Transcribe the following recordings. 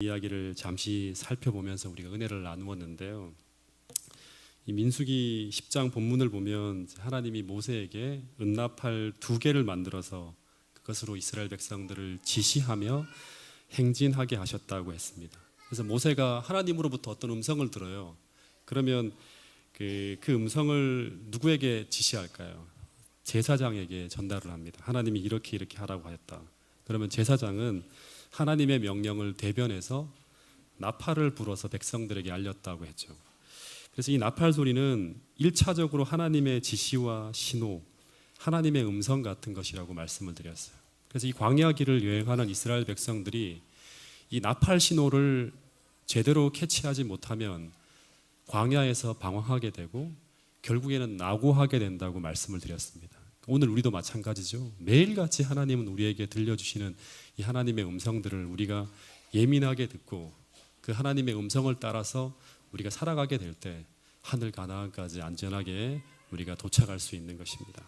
이야기를 잠시 살펴보면서 우리가 은혜를 나누었는데요. 이 민수기 10장 본문을 보면 하나님이 모세에게 은나팔 2개를 만들어서 그것으로 이스라엘 백성들을 지시하며 행진하게 하셨다고 했습니다. 그래서 모세가 하나님으로부터 어떤 음성을 들어요. 그러면 그 음성을 누구에게 지시할까요? 제사장에게 전달을 합니다. 하나님이 이렇게 하라고 하였다. 그러면 제사장은 하나님의 명령을 대변해서 나팔을 불어서 백성들에게 알렸다고 했죠. 그래서 이 나팔 소리는 1차적으로 하나님의 지시와 신호, 하나님의 음성 같은 것이라고 말씀을 드렸어요. 그래서 이 광야 길을 여행하는 이스라엘 백성들이 이 나팔 신호를 제대로 캐치하지 못하면 광야에서 방황하게 되고 결국에는 낙오하게 된다고 말씀을 드렸습니다. 오늘 우리도 마찬가지죠. 매일같이 하나님은 우리에게 들려주시는 이 하나님의 음성들을 우리가 예민하게 듣고 그 하나님의 음성을 따라서 우리가 살아가게 될 때 하늘 가나안까지 안전하게 우리가 도착할 수 있는 것입니다.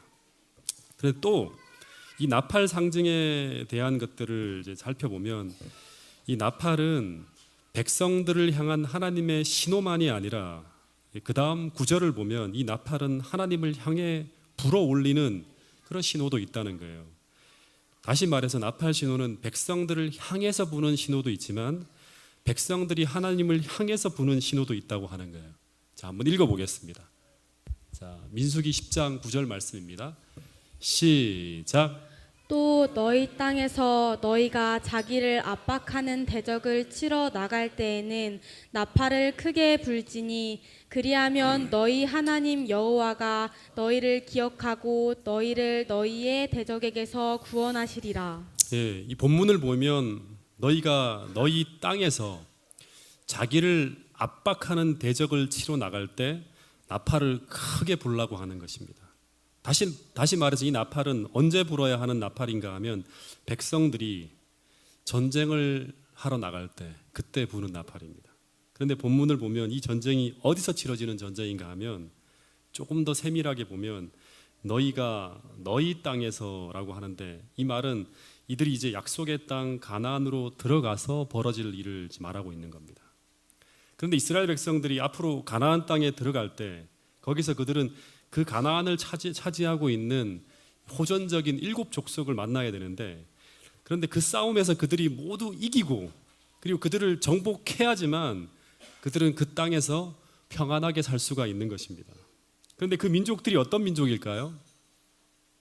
그런데 또 이 나팔 상징에 대한 것들을 이제 살펴보면 이 나팔은 백성들을 향한 하나님의 신호만이 아니라 그 다음 구절을 보면 이 나팔은 하나님을 향해 불어올리는 그런 신호도 있다는 거예요. 다시 말해서 나팔 신호는 백성들을 향해서 부는 신호도 있지만 백성들이 하나님을 향해서 부는 신호도 있다고 하는 거예요. 자, 한번 읽어보겠습니다. 자, 민수기 10장 9절 말씀입니다. 시작. 또 너희 땅에서 너희가 자기를 압박하는 대적을 치러 나갈 때에는 나팔을 크게 불지니 그리하면 너희 하나님 여호와가 너희를 기억하고 너희를 너희의 대적에게서 구원하시리라. 예, 이 본문을 보면 너희가 너희 땅에서 자기를 압박하는 대적을 치러 나갈 때 나팔을 크게 불라고 하는 것입니다. 다시 말해서 이 나팔은 언제 불어야 하는 나팔인가 하면 백성들이 전쟁을 하러 나갈 때 그때 부는 나팔입니다. 그런데 본문을 보면 이 전쟁이 어디서 치러지는 전쟁인가 하면 조금 더 세밀하게 보면 너희가 너희 땅에서라고 하는데 이 말은 이들이 이제 약속의 땅 가나안으로 들어가서 벌어질 일을 말하고 있는 겁니다. 그런데 이스라엘 백성들이 앞으로 가나안 땅에 들어갈 때 거기서 그들은 그 가나안을 차지하고 있는 호전적인 7 족속을 만나야 되는데 그런데 그 싸움에서 그들이 모두 이기고 그리고 그들을 정복해야지만 그들은 그 땅에서 평안하게 살 수가 있는 것입니다. 그런데 그 민족들이 어떤 민족일까요?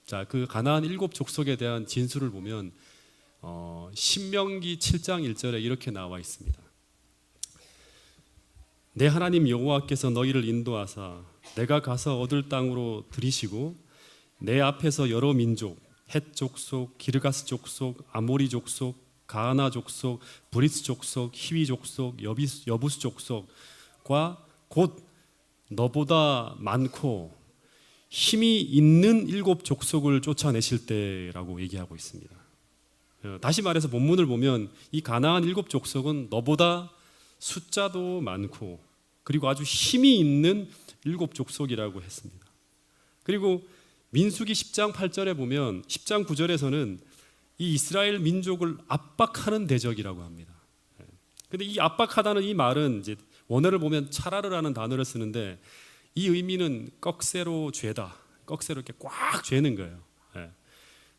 자, 그 가나안 7 족속에 대한 진술을 보면 신명기 7장 1절에 이렇게 나와 있습니다. 내 하나님 여호와께서 너희를 인도하사 내가 가서 얻을 땅으로 들이시고 내 앞에서 여러 민족 헷 족속, 기르가스 족속, 아모리 족속, 가하나 족속, 브리스 족속, 히위 족속, 여부스 족속과 곧 너보다 많고 힘이 있는 7 족속을 쫓아내실 때라고 얘기하고 있습니다. 다시 말해서 본문을 보면 이 가나안 7 족속은 너보다 숫자도 많고 그리고 아주 힘이 있는 7 족속이라고 했습니다. 그리고 민수기 10장 8절에 보면 10장 9절에서는 이 이스라엘 민족을 압박하는 대적이라고 합니다. 그런데 이 압박하다는 이 말은 이제 원어를 보면 차라르라는 단어를 쓰는데 이 의미는 꺽쇠로 죄다, 꺽쇠로 이렇게 꽉 죄는 거예요.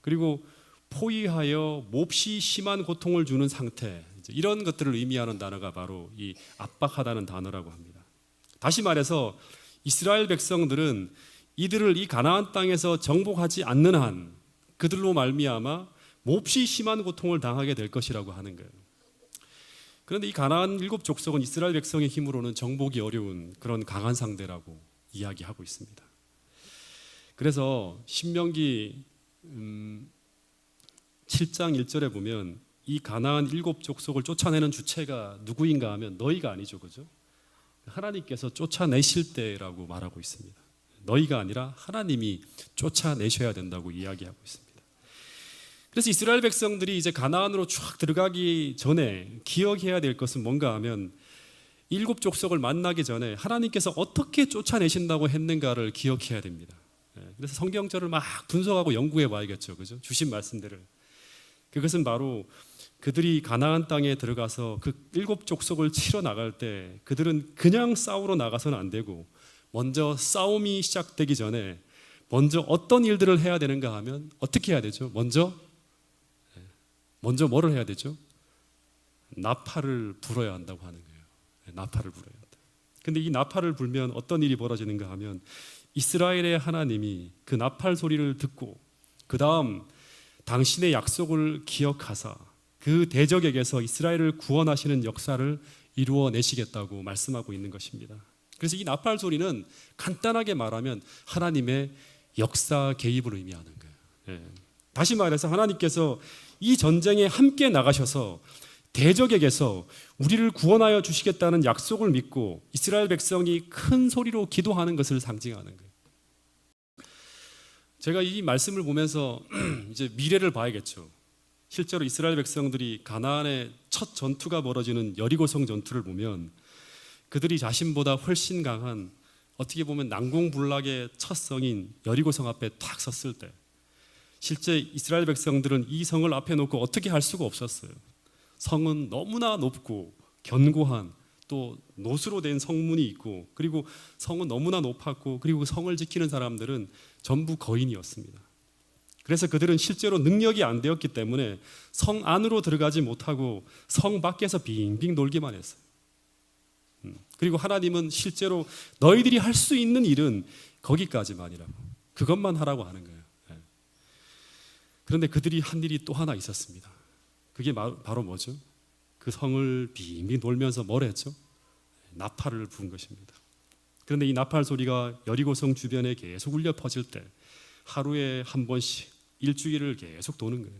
그리고 포위하여 몹시 심한 고통을 주는 상태, 이런 것들을 의미하는 단어가 바로 이 압박하다는 단어라고 합니다. 다시 말해서 이스라엘 백성들은 이들을 이 가나안 땅에서 정복하지 않는 한 그들로 말미암아 몹시 심한 고통을 당하게 될 것이라고 하는 거예요. 그런데 이 가나안 7 족속은 이스라엘 백성의 힘으로는 정복이 어려운 그런 강한 상대라고 이야기하고 있습니다. 그래서 신명기 7장 1절에 보면 이 가나안 7 족속을 쫓아내는 주체가 누구인가 하면 너희가 아니죠, 그죠? 하나님께서 쫓아내실 때라고 말하고 있습니다. 너희가 아니라 하나님이 쫓아내셔야 된다고 이야기하고 있습니다. 그래서 이스라엘 백성들이 이제 가나안으로 쫙 들어가기 전에 기억해야 될 것은 뭔가 하면 7 족속을 만나기 전에 하나님께서 어떻게 쫓아내신다고 했는가를 기억해야 됩니다. 그래서 성경절을 막 분석하고 연구해 봐야겠죠, 그죠? 주신 말씀들을. 그것은 바로 그들이 가나안 땅에 들어가서 그 7족속을 치러 나갈 때 그들은 그냥 싸우러 나가서는 안 되고 먼저 싸움이 시작되기 전에 먼저 어떤 일들을 해야 되는가 하면 어떻게 해야 되죠? 먼저 뭐를 해야 되죠? 나팔을 불어야 한다고 하는 거예요. 나팔을 불어야 한다. 근데 이 나팔을 불면 어떤 일이 벌어지는가 하면 이스라엘의 하나님이 그 나팔 소리를 듣고 그 다음 당신의 약속을 기억하사 그 대적에게서 이스라엘을 구원하시는 역사를 이루어내시겠다고 말씀하고 있는 것입니다. 그래서 이 나팔 소리는 간단하게 말하면 하나님의 역사 개입을 의미하는 거예요. 다시 말해서 하나님께서 이 전쟁에 함께 나가셔서 대적에게서 우리를 구원하여 주시겠다는 약속을 믿고 이스라엘 백성이 큰 소리로 기도하는 것을 상징하는 거예요. 제가 이 말씀을 보면서 이제 미래를 봐야겠죠. 실제로 이스라엘 백성들이 가나안의 첫 전투가 벌어지는 여리고성 전투를 보면 그들이 자신보다 훨씬 강한 어떻게 보면 난공불락의 첫 성인 여리고성 앞에 탁 섰을 때 실제 이스라엘 백성들은 이 성을 앞에 놓고 어떻게 할 수가 없었어요. 성은 너무나 높고 견고한 또 노수로 된 성문이 있고 그리고 성은 너무나 높았고 그리고 성을 지키는 사람들은 전부 거인이었습니다. 그래서 그들은 실제로 능력이 안 되었기 때문에 성 안으로 들어가지 못하고 성 밖에서 빙빙 돌기만 했어요. 그리고 하나님은 실제로 너희들이 할 수 있는 일은 거기까지만이라고 그것만 하라고 하는 거예요. 그런데 그들이 한 일이 또 하나 있었습니다. 그게 바로 뭐죠? 그 성을 빙빙 돌면서 뭘 했죠? 나팔을 부은 것입니다. 그런데 이 나팔 소리가 여리고성 주변에 계속 울려 퍼질 때 하루에 한 번씩 일주일을 계속 도는 거예요.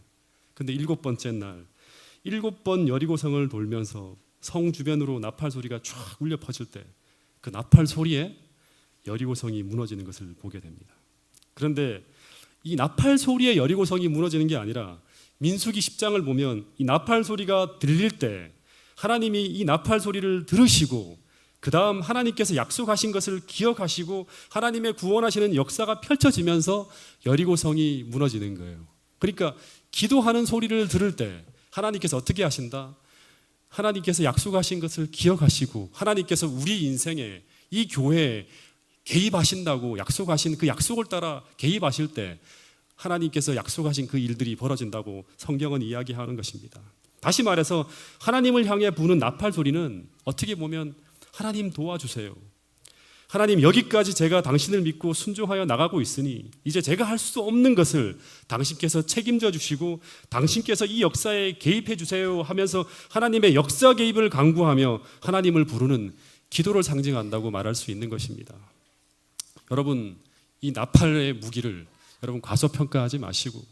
그런데 7번째 날 7번 여리고성을 돌면서 성 주변으로 나팔 소리가 쫙 울려 퍼질 때 그 나팔 소리에 여리고성이 무너지는 것을 보게 됩니다. 그런데 이 나팔 소리에 여리고성이 무너지는 게 아니라 민수기 10장을 보면 이 나팔 소리가 들릴 때 하나님이 이 나팔 소리를 들으시고 그 다음 하나님께서 약속하신 것을 기억하시고 하나님의 구원하시는 역사가 펼쳐지면서 여리고성이 무너지는 거예요. 그러니까 기도하는 소리를 들을 때 하나님께서 어떻게 하신다? 하나님께서 약속하신 것을 기억하시고 하나님께서 우리 인생에 이 교회에 개입하신다고 약속하신 그 약속을 따라 개입하실 때 하나님께서 약속하신 그 일들이 벌어진다고 성경은 이야기하는 것입니다. 다시 말해서 하나님을 향해 부는 나팔 소리는 어떻게 보면 하나님 도와주세요. 하나님 여기까지 제가 당신을 믿고 순종하여 나가고 있으니 이제 제가 할 수 없는 것을 당신께서 책임져 주시고 당신께서 이 역사에 개입해 주세요 하면서 하나님의 역사 개입을 강구하며 하나님을 부르는 기도를 상징한다고 말할 수 있는 것입니다. 여러분 이 나팔의 무기를 여러분 과소평가하지 마시고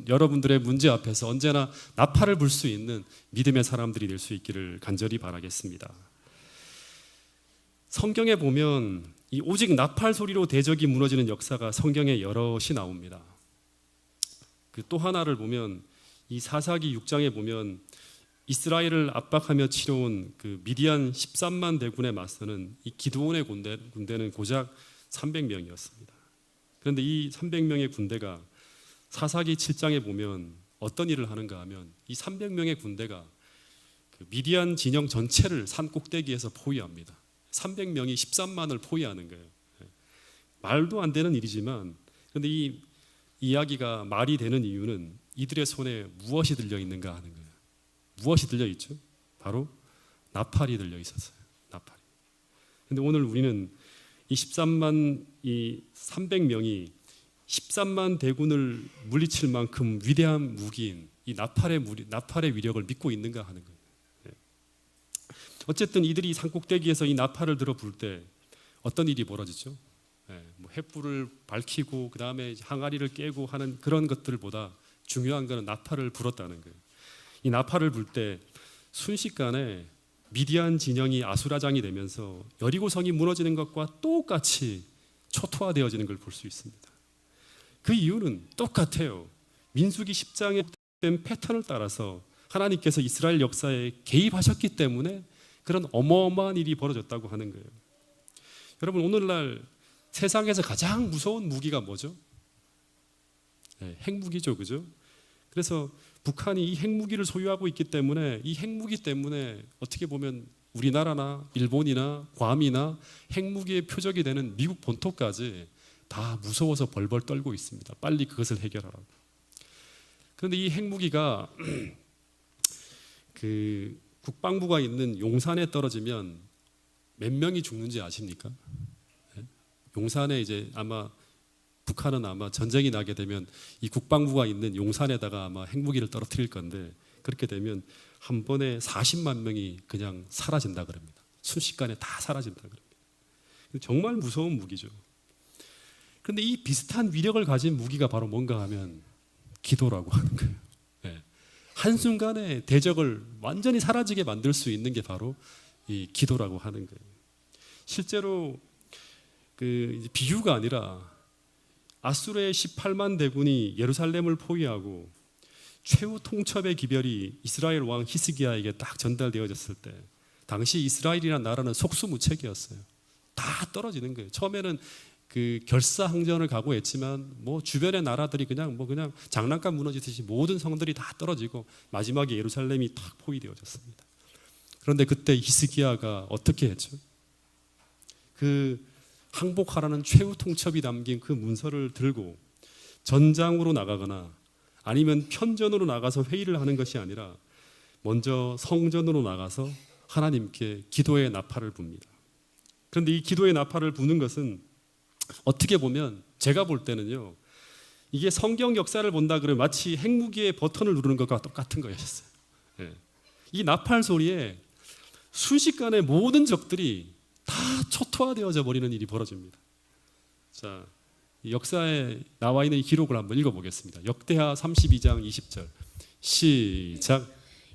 여러분들의 문제 앞에서 언제나 나팔을 불 수 있는 믿음의 사람들이 될 수 있기를 간절히 바라겠습니다. 성경에 보면 이 오직 나팔 소리로 대적이 무너지는 역사가 성경에 여럿이 나옵니다. 그 또 하나를 보면 이 사사기 6장에 보면 이스라엘을 압박하며 치러온 그 미디안 13만 대군에 맞서는 이 기드온의 군대는 고작 300명이었습니다. 그런데 이 300명의 군대가 사사기 7장에 보면 어떤 일을 하는가 하면 이 300명의 군대가 그 미디안 진영 전체를 산 꼭대기에서 포위합니다. 300명이 13만을 포위하는 거예요. 말도 안 되는 일이지만 그런데 이 이야기가 말이 되는 이유는 이들의 손에 무엇이 들려 있는가 하는 거예요. 무엇이 들려 있죠? 바로 나팔이 들려 있었어요. 나팔이. 그런데 오늘 우리는 이 13만 이 300명이 13만 대군을 물리칠 만큼 위대한 무기인 이 나팔의 위력을 믿고 있는가 하는 거예요. 어쨌든 이들이 산꼭대기에서 이 나팔을 들어 불 때 어떤 일이 벌어지죠? 뭐 횃불을 밝히고 그 다음에 항아리를 깨고 하는 그런 것들보다 중요한 것은 나팔을 불었다는 거예요. 이 나팔을 불 때 순식간에 미디안 진영이 아수라장이 되면서 여리고성이 무너지는 것과 똑같이 초토화되어지는 걸 볼 수 있습니다. 그 이유는 똑같아요. 민수기 10장에 된 패턴을 따라서 하나님께서 이스라엘 역사에 개입하셨기 때문에 그런 어마어마한 일이 벌어졌다고 하는 거예요. 여러분 오늘날 세상에서 가장 무서운 무기가 뭐죠? 핵무기죠, 그죠? 그래서 북한이 이 핵무기를 소유하고 있기 때문에 이 핵무기 때문에 어떻게 보면 우리나라나 일본이나 괌이나 핵무기의 표적이 되는 미국 본토까지 다 무서워서 벌벌 떨고 있습니다. 빨리 그것을 해결하라고. 그런데 이 핵무기가 그 국방부가 있는 용산에 떨어지면 몇 명이 죽는지 아십니까? 용산에 이제 아마 북한은 아마 전쟁이 나게 되면 이 국방부가 있는 용산에다가 아마 핵무기를 떨어뜨릴 건데 그렇게 되면 한 번에 40만 명이 그냥 사라진다 그럽니다. 순식간에 다 사라진다 그럽니다. 정말 무서운 무기죠. 그런데 이 비슷한 위력을 가진 무기가 바로 뭔가 하면 기도라고 하는 거예요. 네. 한순간에 대적을 완전히 사라지게 만들 수 있는 게 바로 이 기도라고 하는 거예요. 실제로 그 비유가 아니라 아수르의 18만 대군이 예루살렘을 포위하고 최후 통첩의 기별이 이스라엘 왕 히스기야에게 딱 전달되어졌을 때 당시 이스라엘이라는 나라는 속수무책이었어요. 다 떨어지는 거예요. 처음에는 그 결사항전을 각오했지만 뭐 주변의 나라들이 그냥 장난감 무너지듯이 모든 성들이 다 떨어지고 마지막에 예루살렘이 딱 포위되어졌습니다. 그런데 그때 히스기야가 어떻게 했죠? 그 항복하라는 최후 통첩이 담긴 그 문서를 들고 전장으로 나가거나 아니면 편전으로 나가서 회의를 하는 것이 아니라 먼저 성전으로 나가서 하나님께 기도의 나팔을 붑니다. 그런데 이 기도의 나팔을 부는 것은 어떻게 보면 제가 볼 때는요, 이게 성경 역사를 본다 그러면 마치 핵무기의 버튼을 누르는 것과 똑같은 거였어요. 예. 이 나팔 소리에 순식간에 모든 적들이 다 초토화되어져 버리는 일이 벌어집니다. 자, 역사에 나와 있는 이 기록을 한번 읽어보겠습니다. 역대하 32장 20절 시작.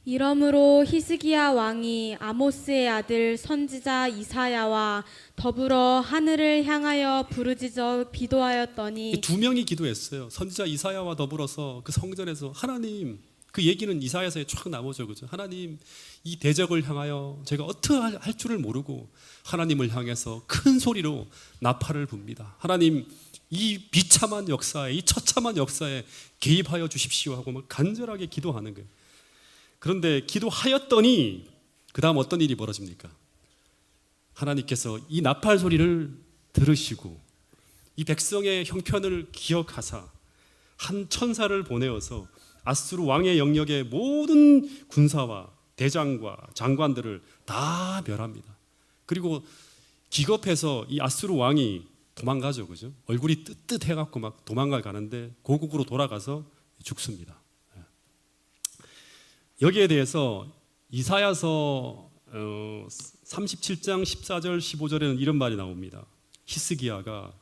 이러므로 히스기야 왕이 아모스의 아들 선지자 이사야와 더불어 하늘을 향하여 부르짖어 기도하였더니 이 두 명이 기도했어요. 선지자 이사야와 더불어서 그 성전에서 하나님, 그 얘기는 이사야서에 쫙 나오죠, 그죠? 하나님, 이 대적을 향하여 제가 어떻게 할 줄을 모르고 하나님을 향해서 큰 소리로 나팔을 붑니다. 하나님, 이 비참한 역사에, 이 처참한 역사에 개입하여 주십시오 하고 막 간절하게 기도하는 거예요. 그런데 기도하였더니 그 다음 어떤 일이 벌어집니까? 하나님께서 이 나팔 소리를 들으시고 이 백성의 형편을 기억하사 한 천사를 보내어서 아수르 왕의 영역의 모든 군사와 대장과 장관들을 다 멸합니다. 그리고 기겁해서 이 아수르 왕이 도망가죠, 그죠? 얼굴이 뜨뜻해갖고 막 도망가 가는데 고국으로 돌아가서 죽습니다. 여기에 대해서 이사야서 37장 14절 15절에는 이런 말이 나옵니다. 히스기야가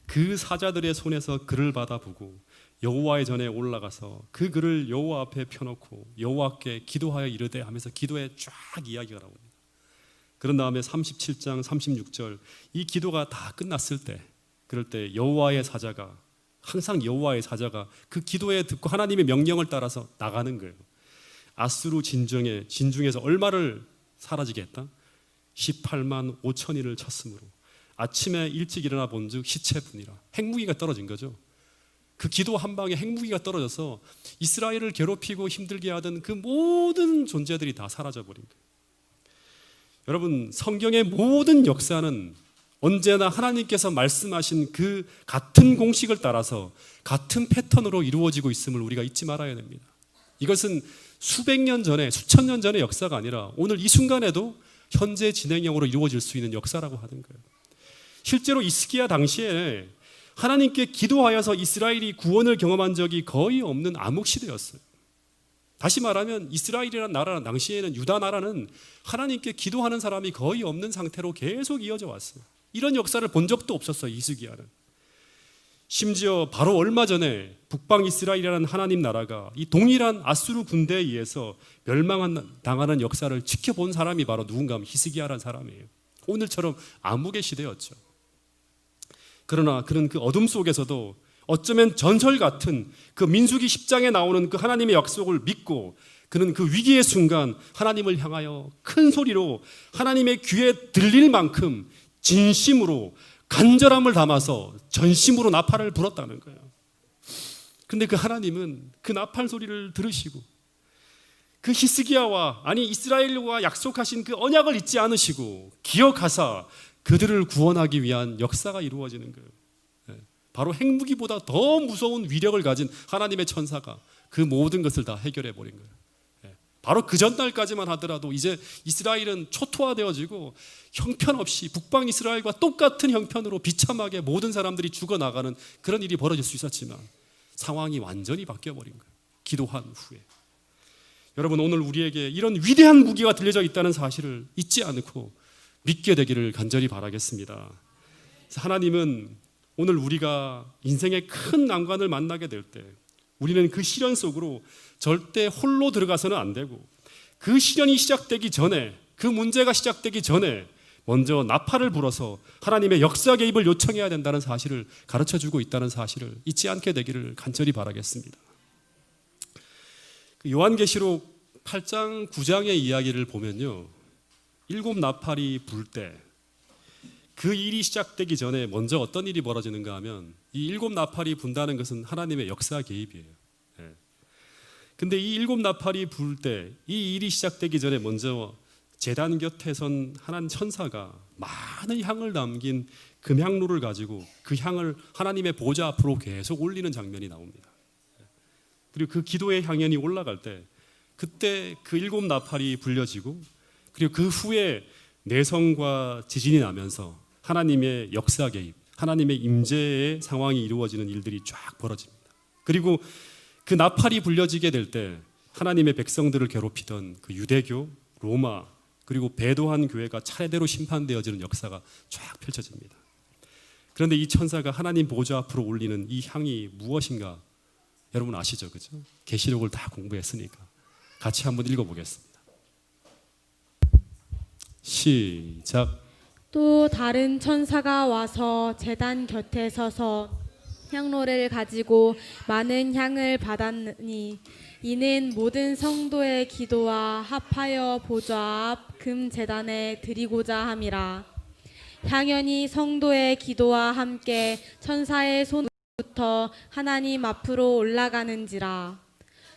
그 사자들의 손에서 글을 받아보고 여호와의 전에 올라가서 그 글을 여호와 앞에 펴놓고 여호와께 기도하여 이르되 하면서 기도에 쫙 이야기가 나옵니다. 그런 다음에 37장 36절 이 기도가 다 끝났을 때, 그럴 때 여호와의 사자가, 항상 여호와의 사자가 그 기도에 듣고 하나님의 명령을 따라서 나가는 거예요. 아수르 진중에서 얼마를 사라지게 했다? 18만 5천인을 쳤으므로 아침에 일찍 일어나 본즉 시체뿐이라. 핵무기가 떨어진 거죠. 그 기도 한 방에 핵무기가 떨어져서 이스라엘을 괴롭히고 힘들게 하던 그 모든 존재들이 다 사라져버린 거예요. 여러분, 성경의 모든 역사는 언제나 하나님께서 말씀하신 그 같은 공식을 따라서 같은 패턴으로 이루어지고 있음을 우리가 잊지 말아야 됩니다. 이것은 수백 년 전에, 수천 년 전의 역사가 아니라 오늘 이 순간에도 현재 진행형으로 이루어질 수 있는 역사라고 하는 거예요. 실제로 히스기야 당시에 하나님께 기도하여서 이스라엘이 구원을 경험한 적이 거의 없는 암흑시대였어요. 다시 말하면 이스라엘이라는 나라는, 당시에는 유다 나라는 하나님께 기도하는 사람이 거의 없는 상태로 계속 이어져 왔어요. 이런 역사를 본 적도 없었어요, 히스기야는. 심지어 바로 얼마 전에 북방 이스라엘이라는 하나님 나라가 이 동일한 아수르 군대에 의해서 멸망당하는 역사를 지켜본 사람이 바로 누군가 하면 히스기야라는 사람이에요. 오늘처럼 암흑의 시대였죠. 그러나 그런 그 어둠 속에서도 어쩌면 전설 같은 그 민수기 10장에 나오는 그 하나님의 약속을 믿고 그는 그 위기의 순간 하나님을 향하여 큰 소리로 하나님의 귀에 들릴 만큼 진심으로 간절함을 담아서 전심으로 나팔을 불었다는 거예요. 그런데 그 하나님은 그 나팔 소리를 들으시고 그 히스기야와 아니 이스라엘과 약속하신 그 언약을 잊지 않으시고 기억하사 그들을 구원하기 위한 역사가 이루어지는 거예요. 바로 핵무기보다 더 무서운 위력을 가진 하나님의 천사가 그 모든 것을 다 해결해 버린 거예요. 바로 그 전날까지만 하더라도 이제 이스라엘은 초토화되어지고 형편없이 북방 이스라엘과 똑같은 형편으로 비참하게 모든 사람들이 죽어나가는 그런 일이 벌어질 수 있었지만 상황이 완전히 바뀌어버린 거예요. 기도한 후에. 여러분, 오늘 우리에게 이런 위대한 무기가 들려져 있다는 사실을 잊지 않고 믿게 되기를 간절히 바라겠습니다. 하나님은 오늘 우리가 인생의 큰 난관을 만나게 될 때 우리는 그 시련 속으로 절대 홀로 들어가서는 안 되고 그 시련이 시작되기 전에 그 문제가 시작되기 전에 먼저 나팔을 불어서 하나님의 역사 개입을 요청해야 된다는 사실을 가르쳐주고 있다는 사실을 잊지 않게 되기를 간절히 바라겠습니다. 요한계시록 8장 9장의 이야기를 보면요, 7 나팔이 불 때 그 일이 시작되기 전에 먼저 어떤 일이 벌어지는가 하면 이 7 나팔이 분다는 것은 하나님의 역사 개입이에요. 근데 이 7 나팔이 불 때 이 일이 시작되기 전에 먼저 제단 곁에 선 하나님 천사가 많은 향을 담긴 금향로를 가지고 그 향을 하나님의 보좌 앞으로 계속 올리는 장면이 나옵니다. 그리고 그 기도의 향연이 올라갈 때 그때 그 7 나팔이 불려지고 그리고 그 후에 내성과 지진이 나면서 하나님의 역사 개입, 하나님의 임재의 상황이 이루어지는 일들이 쫙 벌어집니다. 그리고 그 나팔이 불려지게 될 때 하나님의 백성들을 괴롭히던 그 유대교, 로마 그리고 배도한 교회가 차례대로 심판되어지는 역사가 쫙 펼쳐집니다. 그런데 이 천사가 하나님 보좌 앞으로 올리는 이 향이 무엇인가 여러분 아시죠? 그죠? 계시록을 다 공부했으니까 같이 한번 읽어보겠습니다. 시작. 또 다른 천사가 와서 제단 곁에 서서 향로를 가지고 많은 향을 받았으니 이는 모든 성도의 기도와 합하여 보좌 앞 금 제단에 드리고자 함이라. 향연이 성도의 기도와 함께 천사의 손부터 하나님 앞으로 올라가는지라.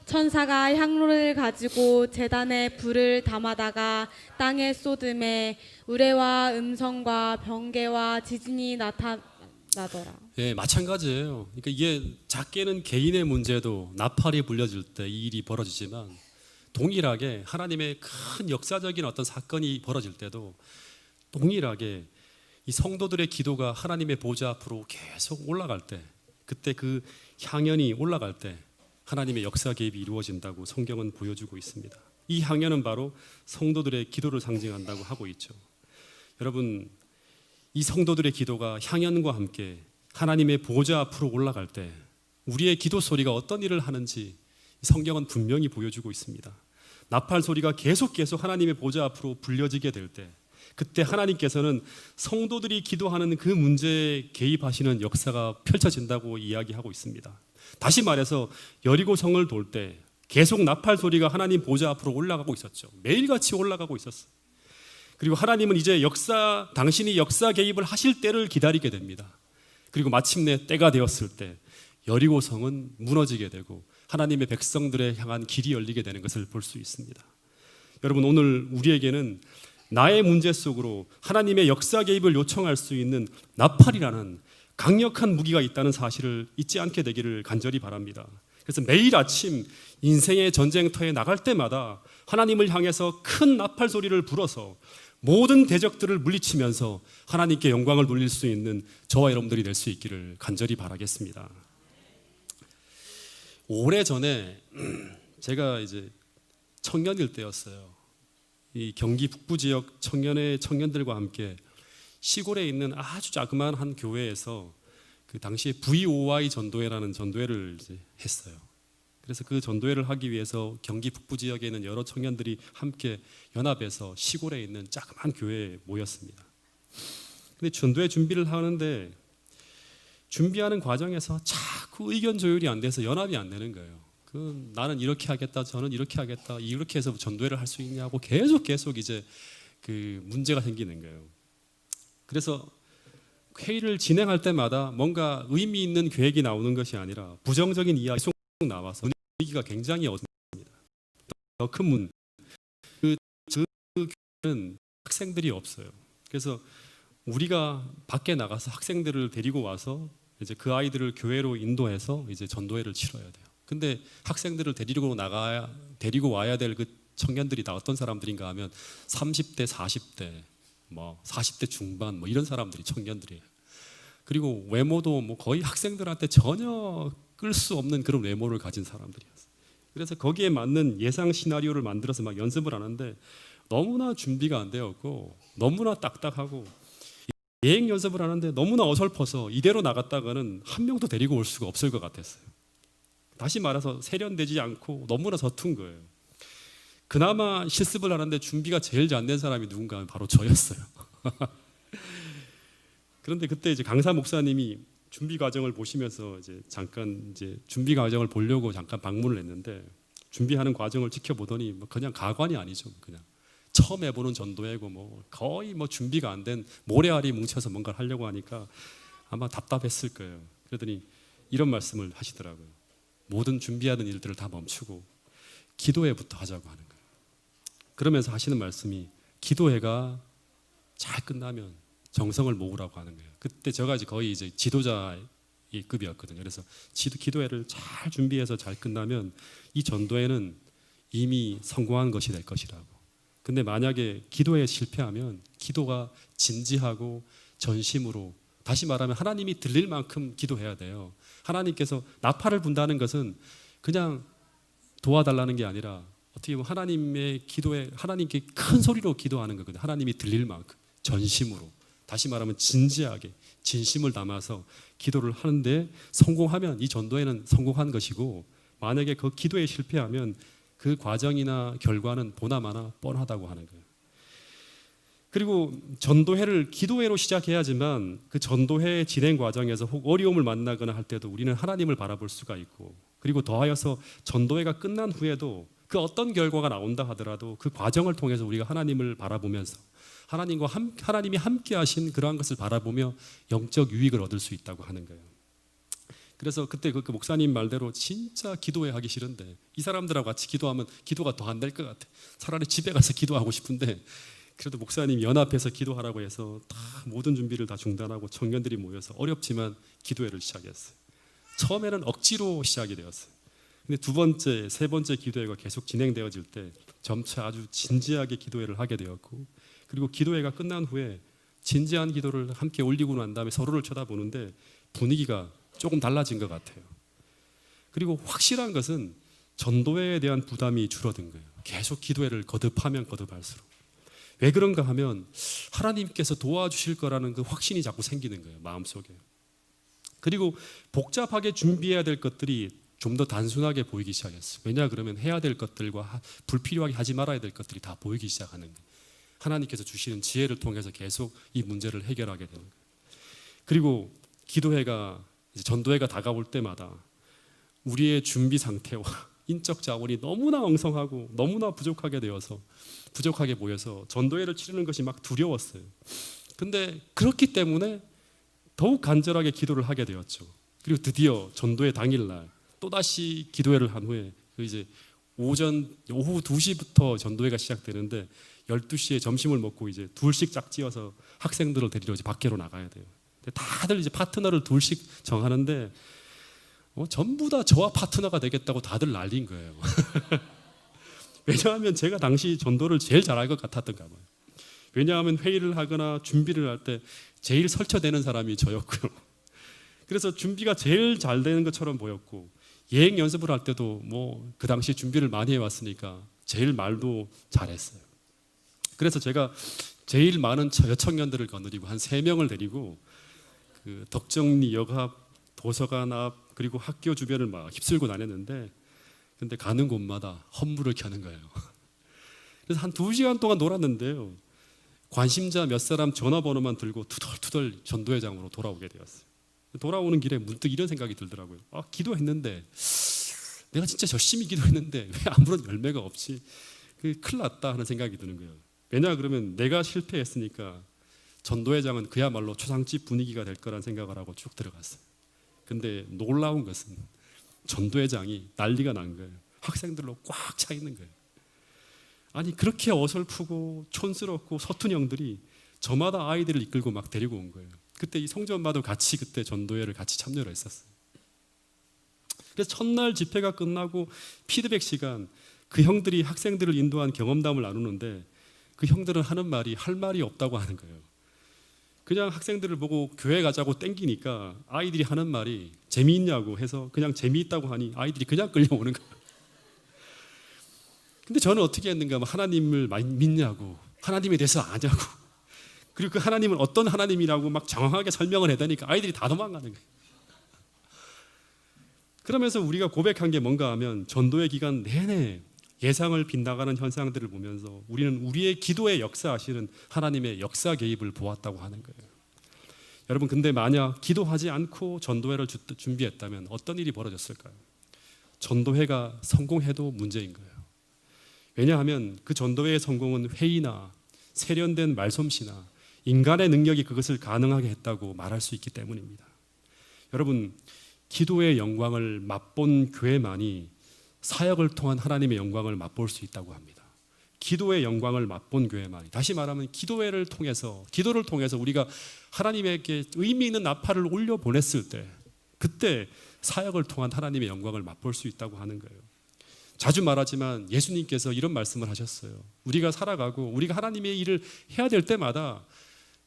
천사가 향로를 가지고 제단에 불을 담아다가 땅에 쏟음에 우레와 음성과 번개와 지진이 나타나더라. 예, 마찬가지예요. 그러니까 이게 작게는 개인의 문제도 나팔이 불려질 때 이 일이 벌어지지만 동일하게 하나님의 큰 역사적인 어떤 사건이 벌어질 때도 동일하게 이 성도들의 기도가 하나님의 보좌 앞으로 계속 올라갈 때 그때 그 향연이 올라갈 때 하나님의 역사 개입이 이루어진다고 성경은 보여주고 있습니다. 이 향연은 바로 성도들의 기도를 상징한다고 하고 있죠. 여러분, 이 성도들의 기도가 향연과 함께 하나님의 보좌 앞으로 올라갈 때 우리의 기도 소리가 어떤 일을 하는지 성경은 분명히 보여주고 있습니다. 나팔 소리가 계속 하나님의 보좌 앞으로 불려지게 될 때 그때 하나님께서는 성도들이 기도하는 그 문제에 개입하시는 역사가 펼쳐진다고 이야기하고 있습니다. 다시 말해서 여리고 성을 돌 때 계속 나팔 소리가 하나님 보좌 앞으로 올라가고 있었죠. 매일같이 올라가고 있었어요. 그리고 하나님은 이제 당신이 역사 개입을 하실 때를 기다리게 됩니다. 그리고 마침내 때가 되었을 때 여리고 성은 무너지게 되고 하나님의 백성들에 향한 길이 열리게 되는 것을 볼 수 있습니다. 여러분, 오늘 우리에게는 나의 문제 속으로 하나님의 역사 개입을 요청할 수 있는 나팔이라는 강력한 무기가 있다는 사실을 잊지 않게 되기를 간절히 바랍니다. 그래서 매일 아침 인생의 전쟁터에 나갈 때마다 하나님을 향해서 큰 나팔 소리를 불어서 모든 대적들을 물리치면서 하나님께 영광을 돌릴 수 있는 저와 여러분들이 될 수 있기를 간절히 바라겠습니다. 오래전에 제가 이제 청년일 때였어요. 이 경기 북부 지역 청년들과 함께 시골에 있는 아주 자그마한 한 교회에서 그 당시에 VOI 전도회라는 전도회를 이제 했어요. 그래서 그 전도회를 하기 위해서 경기 북부 지역에 있는 여러 청년들이 함께 연합해서 시골에 있는 자그마한 교회에 모였습니다. 근데 전도회 준비를 하는데 준비하는 과정에서 자꾸 의견 조율이 안 돼서 연합이 안 되는 거예요. 나는 이렇게 하겠다, 저는 이렇게 하겠다, 이렇게 해서 전도회를 할 수 있냐고 계속 이제 그 문제가 생기는 거예요. 그래서 회의를 진행할 때마다 뭔가 의미 있는 계획이 나오는 것이 아니라 부정적인 이야기 나와서 분위기가 굉장히 어둡니다. 더 큰 문. 그 교회는 학생들이 없어요. 그래서 우리가 밖에 나가서 학생들을 데리고 와서 이제 그 아이들을 교회로 인도해서 이제 전도회를 치러야 돼요. 근데 학생들을 데리고 와야 될 그 청년들이 다 어떤 사람들인가 하면 30대, 40대, 뭐 40대 중반 뭐 이런 사람들이 청년들이에요. 그리고 외모도 뭐 거의 학생들한테 전혀 끌 수 없는 그런 외모를 가진 사람들이었어요. 그래서 거기에 맞는 예상 시나리오를 만들어서 막 연습을 하는데 너무나 준비가 안 되었고 너무나 딱딱하고 예행 연습을 하는데 너무나 어설퍼서 이대로 나갔다가는 한 명도 데리고 올 수가 없을 것 같았어요. 다시 말해서 세련되지 않고 너무나 서툰 거예요. 그나마 실습을 하는데 준비가 제일 잘 된 사람이 누군가 하면 바로 저였어요. 그런데 그때 이제 강사 목사님이 준비 과정을 보시면서 이제 잠깐 이제 준비 과정을 보려고 잠깐 방문을 했는데 준비하는 과정을 지켜보더니 뭐 그냥 가관이 아니죠. 그냥 처음 해보는 전도회고 뭐 거의 뭐 준비가 안 된 모래알이 뭉쳐서 뭔가를 하려고 하니까 아마 답답했을 거예요. 그러더니 이런 말씀을 하시더라고요. 모든 준비하는 일들을 다 멈추고 기도회부터 하자고 하는 거예요. 그러면서 하시는 말씀이 기도회가 잘 끝나면 정성을 모으라고 하는 거예요. 그때 제가 이제 거의 이제 지도자의 급이었거든요. 그래서 기도회를 잘 준비해서 잘 끝나면 이 전도회는 이미 성공한 것이 될 것이라고. 근데 만약에 기도에 실패하면 기도가 진지하고 전심으로, 다시 말하면 하나님이 들릴 만큼 기도해야 돼요. 하나님께서 나팔을 분다는 것은 그냥 도와달라는 게 아니라 어떻게 보면 하나님의 기도에 하나님께 큰 소리로 기도하는 거거든요. 하나님이 들릴 만큼 전심으로, 다시 말하면 진지하게 진심을 담아서 기도를 하는데 성공하면 이 전도에는 성공한 것이고, 만약에 그 기도에 실패하면 그 과정이나 결과는 보나마나 뻔하다고 하는 거예요. 그리고 전도회를 기도회로 시작해야지만 그 전도회 진행 과정에서 혹 어려움을 만나거나 할 때도 우리는 하나님을 바라볼 수가 있고, 그리고 더하여서 전도회가 끝난 후에도 그 어떤 결과가 나온다 하더라도 그 과정을 통해서 우리가 하나님을 바라보면서 하나님이 함께 하신 그러한 것을 바라보며 영적 유익을 얻을 수 있다고 하는 거예요. 그래서 그때 그 목사님 말대로 진짜 기도회 하기 싫은데 이 사람들하고 같이 기도하면 기도가 더 안 될 것 같아. 차라리 집에 가서 기도하고 싶은데, 그래도 목사님 연합해서 기도하라고 해서 다 모든 준비를 다 중단하고 청년들이 모여서 어렵지만 기도회를 시작했어요. 처음에는 억지로 시작이 되었어요. 근데 두 번째, 세 번째 기도회가 계속 진행되어질 때 점차 아주 진지하게 기도회를 하게 되었고, 그리고 기도회가 끝난 후에 진지한 기도를 함께 올리고 난 다음에 서로를 쳐다보는데 분위기가 조금 달라진 것 같아요. 그리고 확실한 것은 전도회에 대한 부담이 줄어든 거예요. 계속 기도회를 거듭하면 거듭할수록. 왜 그런가 하면 하나님께서 도와주실 거라는 그 확신이 자꾸 생기는 거예요, 마음속에. 그리고 복잡하게 준비해야 될 것들이 좀 더 단순하게 보이기 시작했어요. 왜냐 그러면 해야 될 것들과 불필요하게 하지 말아야 될 것들이 다 보이기 시작하는 거예요. 하나님께서 주시는 지혜를 통해서 계속 이 문제를 해결하게 되는 거예요. 그리고 기도회가 이제 전도회가 다가올 때마다 우리의 준비 상태와 인적 자원이 너무나 엉성하고 너무나 부족하게 보여서 전도회를 치르는 것이 막 두려웠어요. 근데 그렇기 때문에 더욱 간절하게 기도를 하게 되었죠. 그리고 드디어 전도회 당일날 또다시 기도회를 한 후에 이제 오후 2시부터 전도회가 시작되는데 12시에 점심을 먹고 이제 둘씩 짝지어서 학생들을 데리러 이제 밖으로 나가야 돼요. 다들 이제 파트너를 둘씩 정하는데 전부 다 저와 파트너가 되겠다고 다들 난리인 거예요. 왜냐하면 제가 당시 전도를 제일 잘할 것 같았던가 봐요. 왜냐하면 회의를 하거나 준비를 할 때 제일 설쳐되는 사람이 저였고요. 그래서 준비가 제일 잘 되는 것처럼 보였고, 예행 연습을 할 때도 뭐 그 당시 준비를 많이 해왔으니까 제일 말도 잘했어요. 그래서 제가 제일 많은 여청년들을 거느리고 한 3명을 데리고 그 덕정리 역앞, 도서관 앞, 그리고 학교 주변을 막 휩쓸고 다녔는데, 근데 가는 곳마다 헌물을 켜는 거예요. 그래서 한 2시간 동안 놀았는데요, 관심자 몇 사람 전화번호만 들고 투덜투덜 전도회장으로 돌아오게 되었어요. 돌아오는 길에 문득 이런 생각이 들더라고요. 기도했는데 내가 진짜 열심히 기도했는데 왜 아무런 열매가 없지? 큰일 났다 하는 생각이 드는 거예요. 왜냐 그러면 내가 실패했으니까 전도회장은 그야말로 초상집 분위기가 될 거란 생각을 하고 쭉 들어갔어요. 근데 놀라운 것은 전도회장이 난리가 난 거예요. 학생들로 꽉 차 있는 거예요. 아니 그렇게 어설프고 촌스럽고 서툰 형들이 저마다 아이들을 이끌고 막 데리고 온 거예요. 그때 이 성주 엄마도 같이 그때 전도회를 같이 참여를 했었어요. 그래서 첫날 집회가 끝나고 피드백 시간, 그 형들이 학생들을 인도한 경험담을 나누는데 그 형들은 하는 말이 할 말이 없다고 하는 거예요. 그냥 학생들을 보고 교회 가자고 땡기니까 아이들이 하는 말이 재미있냐고 해서 그냥 재미있다고 하니 아이들이 그냥 끌려오는 거예요. 근데 저는 어떻게 했는가 하면 하나님을 많이 믿냐고, 하나님에 대해서 아냐고, 그리고 그 하나님은 어떤 하나님이라고 막 장황하게 설명을 해대니까 아이들이 다 도망가는 거예요. 그러면서 우리가 고백한 게 뭔가 하면 전도의 기간 내내 예상을 빗나가는 현상들을 보면서 우리는 우리의 기도에 역사하시는 하나님의 역사 개입을 보았다고 하는 거예요. 여러분, 근데 만약 기도하지 않고 전도회를 준비했다면 어떤 일이 벌어졌을까요? 전도회가 성공해도 문제인 거예요. 왜냐하면 그 전도회의 성공은 회의나 세련된 말솜씨나 인간의 능력이 그것을 가능하게 했다고 말할 수 있기 때문입니다. 여러분, 기도의 영광을 맛본 교회만이 사역을 통한 하나님의 영광을 맛볼 수 있다고 합니다. 기도의 영광을 맛본 교회만이, 다시 말하면 기도를 통해서 우리가 하나님에게 의미 있는 나팔을 올려 보냈을 때, 그때 사역을 통한 하나님의 영광을 맛볼 수 있다고 하는 거예요. 자주 말하지만 예수님께서 이런 말씀을 하셨어요. 우리가 살아가고 우리가 하나님의 일을 해야 될 때마다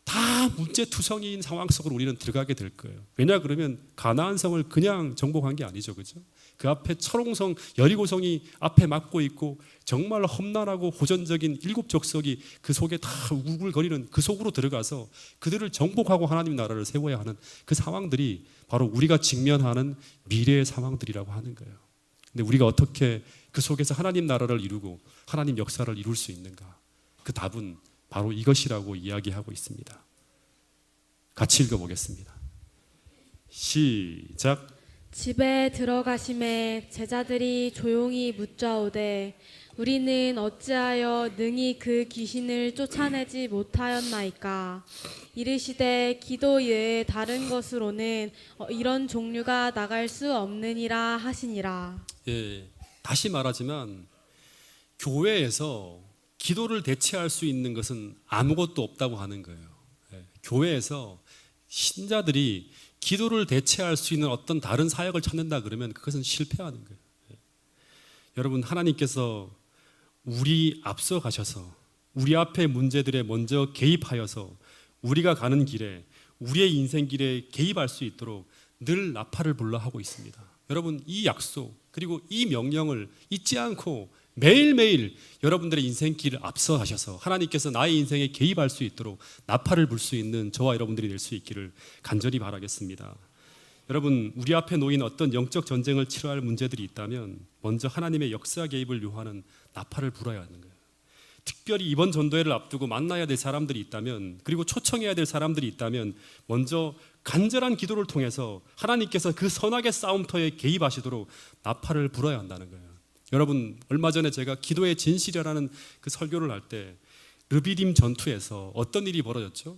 다 문제투성이인 상황 속으로 우리는 들어가게 될 거예요. 왜냐 그러면 가나안 성을 그냥 정복한 게 아니죠, 그렇죠? 그 앞에 철옹성 여리고성이 앞에 막고 있고 정말 험난하고 호전적인 일곱 족속이 그 속에 다 우글거리는 그 속으로 들어가서 그들을 정복하고 하나님 나라를 세워야 하는 그 상황들이 바로 우리가 직면하는 미래의 상황들이라고 하는 거예요. 근데 우리가 어떻게 그 속에서 하나님 나라를 이루고 하나님 역사를 이룰 수 있는가? 그 답은 바로 이것이라고 이야기하고 있습니다. 같이 읽어보겠습니다. 시작. 집에 들어가심에 제자들이 조용히 묻자오되 우리는 어찌하여 능히 그 귀신을 쫓아내지 못하였나이까? 이르시되 기도 외에 다른 것으로는 이런 종류가 나갈 수 없느니라 하시니라. 예, 다시 말하지만 교회에서 기도를 대체할 수 있는 것은 아무것도 없다고 하는 거예요. 예, 교회에서 신자들이 기도를 대체할 수 있는 어떤 다른 사역을 찾는다 그러면 그것은 실패하는 거예요. 예. 여러분, 하나님께서 우리 앞서 가셔서 우리 앞의 문제들에 먼저 개입하여서 우리가 가는 길에 우리의 인생 길에 개입할 수 있도록 늘 나팔을 불러 하고 있습니다. 여러분, 이 약속 그리고 이 명령을 잊지 않고 매일매일 여러분들의 인생길을 앞서 가셔서 하나님께서 나의 인생에 개입할 수 있도록 나팔을 불 수 있는 저와 여러분들이 될 수 있기를 간절히 바라겠습니다. 여러분, 우리 앞에 놓인 어떤 영적 전쟁을 치러야 할 문제들이 있다면 먼저 하나님의 역사 개입을 요하는 나팔을 불어야 하는 거예요. 특별히 이번 전도회를 앞두고 만나야 될 사람들이 있다면, 그리고 초청해야 될 사람들이 있다면 먼저 간절한 기도를 통해서 하나님께서 그 선악의 싸움터에 개입하시도록 나팔을 불어야 한다는 거예요. 여러분, 얼마 전에 제가 기도의 진실이라는 그 설교를 할 때 르비딤 전투에서 어떤 일이 벌어졌죠?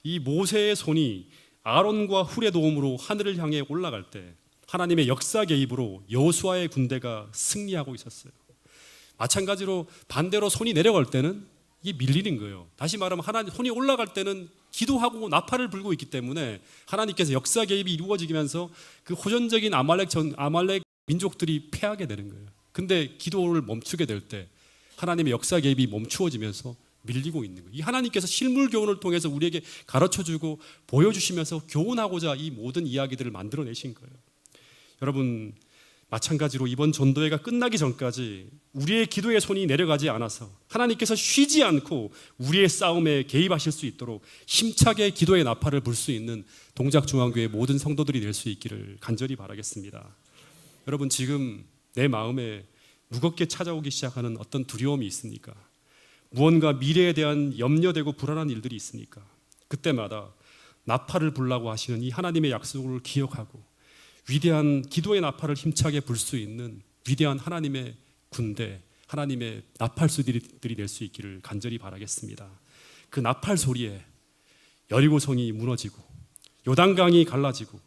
이 모세의 손이 아론과 훌의 도움으로 하늘을 향해 올라갈 때 하나님의 역사 개입으로 여호수아의 군대가 승리하고 있었어요. 마찬가지로 반대로 손이 내려갈 때는 이게 밀리는 거예요. 다시 말하면 하나님 손이 올라갈 때는 기도하고 나팔을 불고 있기 때문에 하나님께서 역사 개입이 이루어지면서 그 호전적인 아말렉 민족들이 패하게 되는 거예요. 근데 기도를 멈추게 될 때 하나님의 역사 개입이 멈추어지면서 밀리고 있는 거예요. 이 하나님께서 실물 교훈을 통해서 우리에게 가르쳐주고 보여주시면서 교훈하고자 이 모든 이야기들을 만들어내신 거예요. 여러분, 마찬가지로 이번 전도회가 끝나기 전까지 우리의 기도의 손이 내려가지 않아서 하나님께서 쉬지 않고 우리의 싸움에 개입하실 수 있도록 힘차게 기도의 나팔을 불 수 있는 동작중앙교회 모든 성도들이 될 수 있기를 간절히 바라겠습니다. 여러분, 지금 내 마음에 무겁게 찾아오기 시작하는 어떤 두려움이 있습니까? 무언가 미래에 대한 염려되고 불안한 일들이 있습니까? 그때마다 나팔을 불라고 하시는 이 하나님의 약속을 기억하고 위대한 기도의 나팔을 힘차게 불 수 있는 위대한 하나님의 군대, 하나님의 나팔수들이 될 수 있기를 간절히 바라겠습니다. 그 나팔 소리에 여리고성이 무너지고 요단강이 갈라지고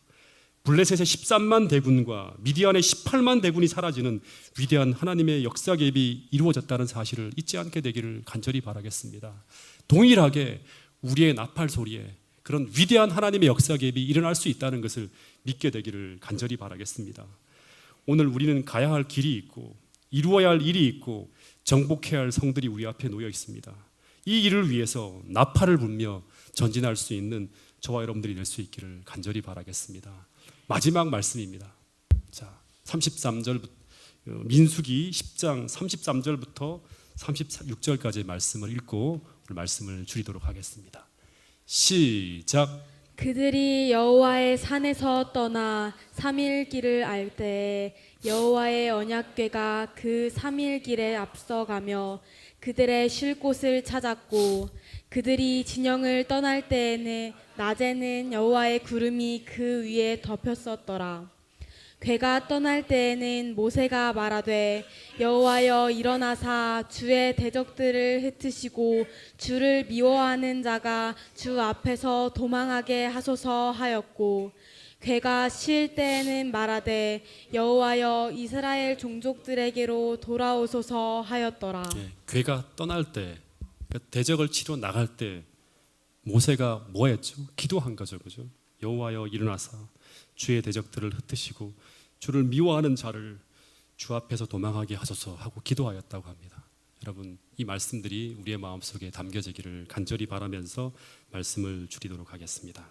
블레셋의 13만 대군과 미디안의 18만 대군이 사라지는 위대한 하나님의 역사 개입이 이루어졌다는 사실을 잊지 않게 되기를 간절히 바라겠습니다. 동일하게 우리의 나팔 소리에 그런 위대한 하나님의 역사 개입이 일어날 수 있다는 것을 믿게 되기를 간절히 바라겠습니다. 오늘 우리는 가야 할 길이 있고 이루어야 할 일이 있고 정복해야 할 성들이 우리 앞에 놓여 있습니다. 이 일을 위해서 나팔을 불며 전진할 수 있는 저와 여러분들이 될 수 있기를 간절히 바라겠습니다. 마지막 말씀입니다. 자, 33절 민수기 10장 33절부터 36절까지의 말씀을 읽고 오늘 말씀을 줄이도록 하겠습니다. 시작. 그들이 여호와의 산에서 떠나 3일 길을 알 때에 여호와의 언약궤가 그 3일 길에 앞서가며 그들의 쉴 곳을 찾았고 그들이 진영을 떠날 때에는 낮에는 여호와의 구름이 그 위에 덮였었더라. 궤가 떠날 때에는 모세가 말하되 여호와여 일어나사 주의 대적들을 흩으시고 주를 미워하는 자가 주 앞에서 도망하게 하소서 하였고 궤가 쉴 때에는 말하되 여호와여 이스라엘 종족들에게로 돌아오소서 하였더라. 궤가 떠날 때 대적을 치러 나갈 때 모세가 뭐 했죠? 기도한 거죠. 그죠? 여호와여 일어나사 주의 대적들을 흩으시고 주를 미워하는 자를 주 앞에서 도망하게 하소서 하고 기도하였다고 합니다. 여러분, 이 말씀들이 우리의 마음속에 담겨지기를 간절히 바라면서 말씀을 줄이도록 하겠습니다.